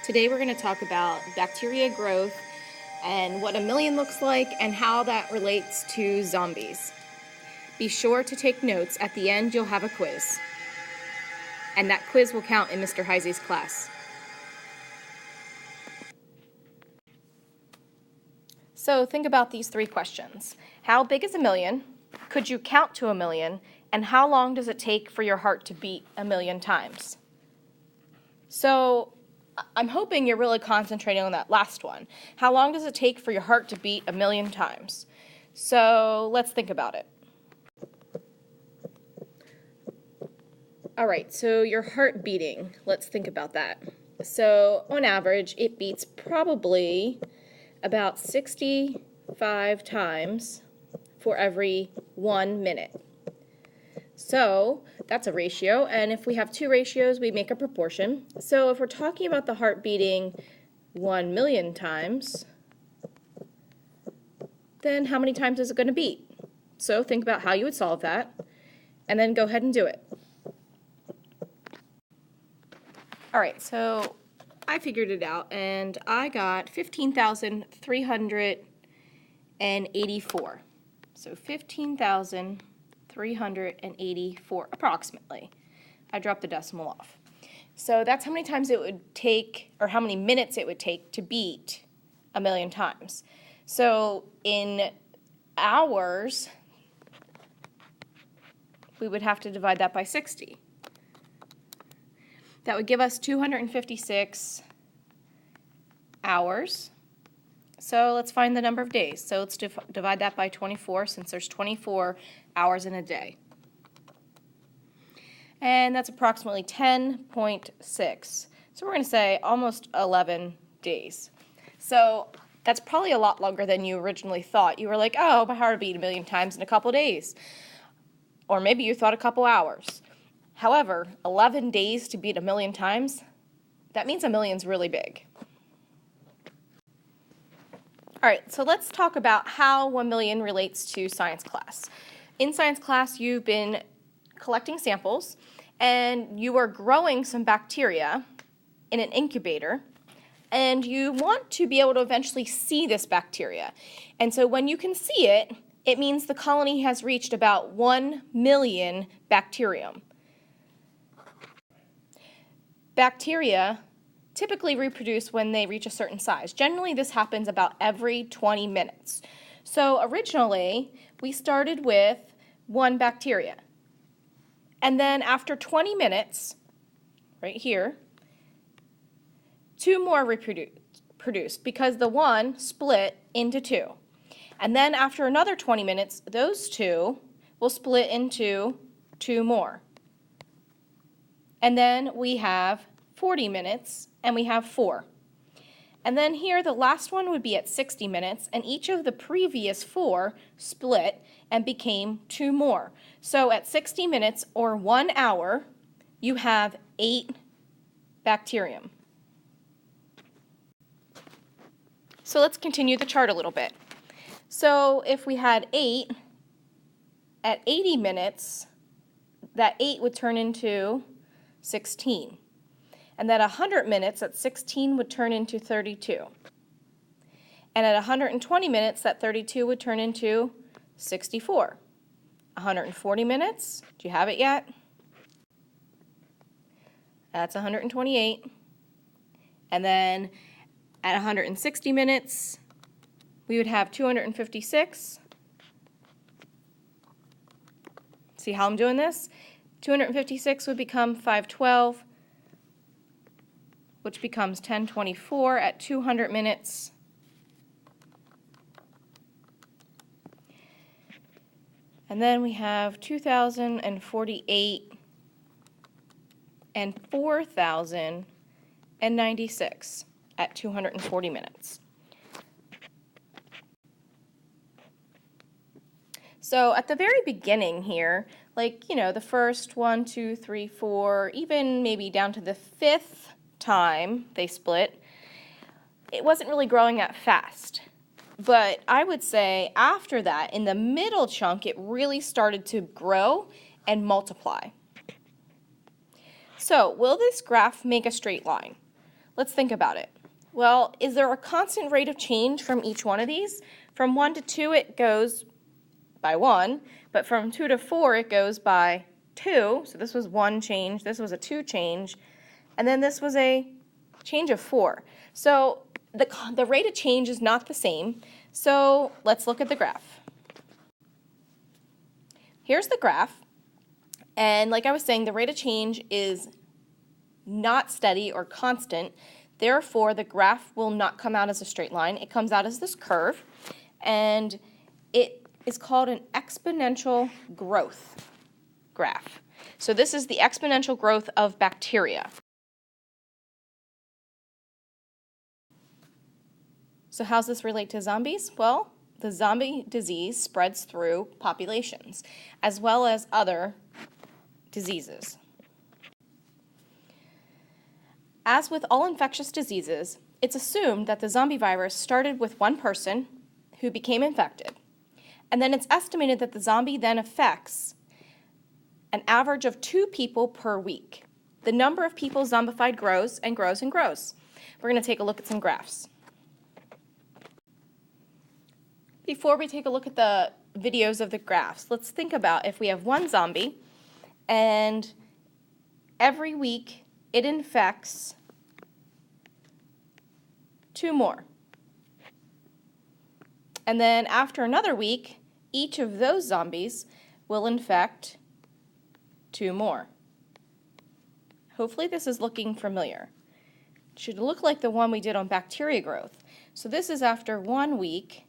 Today we're going to talk about bacteria growth and what a million looks like and how that relates to zombies. Be sure to take notes. At the end you'll have a quiz. And that quiz will count in Mr. Heisey's class. So think about these three questions. How big is a million? Could you count to a million? And how long does it take for your heart to beat a million times? So I'm hoping you're really concentrating on that last one. How long does it take for your heart to beat a million times? So let's think about it. All right, so your heart beating, let's think about that. So on average, it beats probably about 65 times for every 1 minute. So that's a ratio, and if we have two ratios, we make a proportion. So if we're talking about the heart beating 1 million times, then how many times is it going to beat? So think about how you would solve that, and then go ahead and do it. All right, so I figured it out, and I got 15,384. So 15,384 approximately. I dropped the decimal off. So that's how many times it would take, or how many minutes it would take to beat a million times. So in hours, we would have to divide that by 60. That would give us 256 hours. So let's find the number of days. So let's divide that by 24 since there's 24 hours in a day. And that's approximately 10.6. So we're going to say almost 11 days. So that's probably a lot longer than you originally thought. You were like, oh, my heart will beat a million times in a couple days. Or maybe you thought a couple hours. However, 11 days to beat a million times, that means a million's really big. All right, so let's talk about how 1 million relates to science class. In science class, you've been collecting samples, and you are growing some bacteria in an incubator, and you want to be able to eventually see this bacteria. And so when you can see it, it means the colony has reached about 1 million bacterium. Bacteria typically reproduce when they reach a certain size. Generally, this happens about every 20 minutes. So originally, we started with 1 bacteria. And then after 20 minutes, right here, 2 more reproduced because the 1 split into 2. And then after another 20 minutes, those 2 will split into 2 more. And then we have 40 minutes, and we have 4. And then here, the last one would be at 60 minutes, and each of the previous 4 split and became 2 more. So at 60 minutes, or 1 hour, you have 8 bacterium. So let's continue the chart a little bit. So if we had 8, at 80 minutes, that 8 would turn into 16. And at 100 minutes, that 16 would turn into 32. And at 120 minutes, that 32 would turn into 64. 140 minutes, do you have it yet? That's 128. And then at 160 minutes, we would have 256. See how I'm doing this? 256 would become 512, which becomes 1024 at 200 minutes. And then we have 2,048 and 4,096 at 240 minutes. So at the very beginning here, like, the first 1, 2, 3, 4, even maybe down to the 5th time they split, it wasn't really growing that fast. But I would say after that, in the middle chunk, it really started to grow and multiply. So will this graph make a straight line? Let's think about it. Well, is there a constant rate of change from each one of these? From 1 to 2, it goes by 1, but from 2 to 4, it goes by 2. So this was 1 change, this was a 2 change, and then this was a change of 4. So the rate of change is not the same. So let's look at the graph. Here's the graph, and like I was saying, the rate of change is not steady or constant. Therefore, the graph will not come out as a straight line. It comes out as this curve, and it is called an exponential growth graph. So this is the exponential growth of bacteria. So how's this relate to zombies? Well, the zombie disease spreads through populations, as well as other diseases. As with all infectious diseases, it's assumed that the zombie virus started with one person who became infected, and then it's estimated that the zombie then affects an average of 2 people per week. The number of people zombified grows and grows and grows. We're going to take a look at some graphs. Before we take a look at the videos of the graphs, let's think about if we have one zombie and every week it infects 2 more. And then after another week, each of those zombies will infect 2 more. Hopefully this is looking familiar. It should look like the one we did on bacteria growth. So this is after 1 week.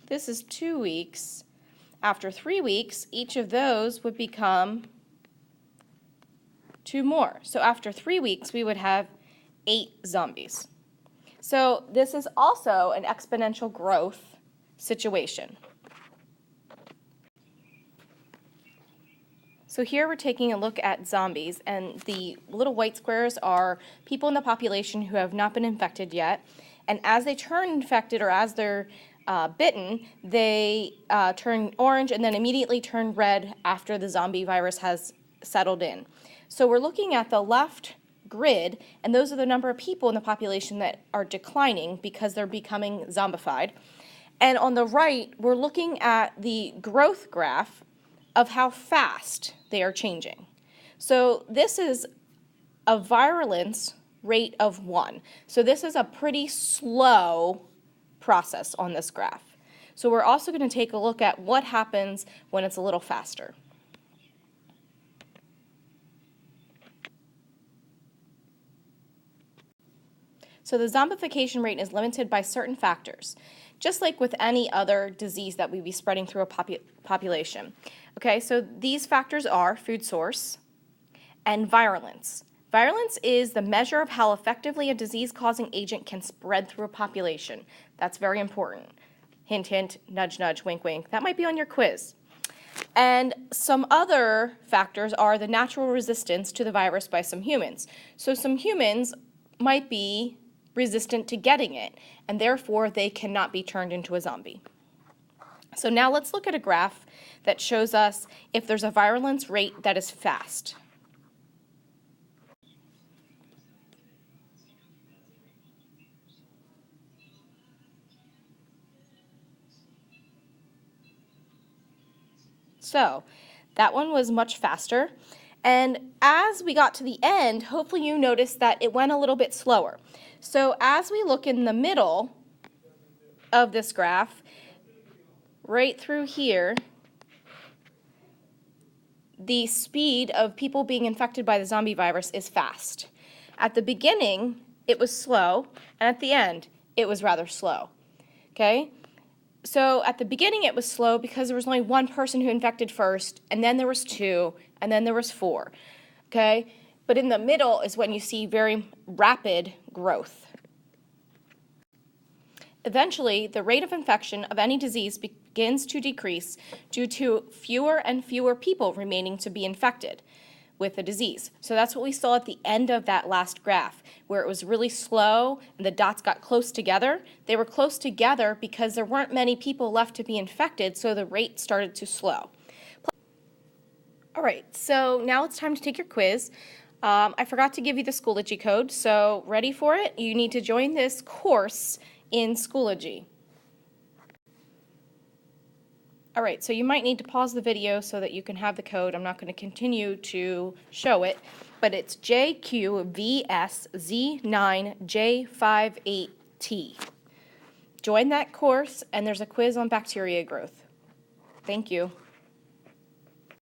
This is 2 weeks. After 3 weeks, each of those would become 2 more. So after 3 weeks, we would have 8 zombies. So this is also an exponential growth situation. So here we're taking a look at zombies, and the little white squares are people in the population who have not been infected yet. And as they turn infected, or as they're bitten, they turn orange and then immediately turn red after the zombie virus has settled in. So we're looking at the left grid, and those are the number of people in the population that are declining because they're becoming zombified. And on the right, we're looking at the growth graph of how fast they are changing. So this is a virulence rate of 1. So this is a pretty slow process on this graph. So we're also going to take a look at what happens when it's a little faster. So the zombification rate is limited by certain factors, just like with any other disease that we'd be spreading through a population. Okay, so these factors are food source and virulence. Virulence is the measure of how effectively a disease-causing agent can spread through a population. That's very important. Hint, hint, nudge, nudge, wink, wink. That might be on your quiz. And some other factors are the natural resistance to the virus by some humans. So some humans might be resistant to getting it, and therefore they cannot be turned into a zombie. So now let's look at a graph that shows us if there's a virulence rate that is fast. So that one was much faster. And as we got to the end, hopefully you noticed that it went a little bit slower. So as we look in the middle of this graph, right through here, the speed of people being infected by the zombie virus is fast. At the beginning, it was slow, and at the end, it was rather slow. Okay? So at the beginning it was slow because there was only one person who infected first, and then there was 2, and then there was 4. Okay? But in the middle is when you see very rapid growth. Eventually, the rate of infection of any disease begins to decrease due to fewer and fewer people remaining to be infected with the disease. So that's what we saw at the end of that last graph, where it was really slow and the dots got close together. They were close together because there weren't many people left to be infected, so the rate started to slow. All right, so now it's time to take your quiz. I forgot to give you the Schoology code, so ready for it? You need to join this course in Schoology. All right, so you might need to pause the video so that you can have the code. I'm not going to continue to show it, but it's JQVSZ9J58T. Join that course, and there's a quiz on bacteria growth. Thank you.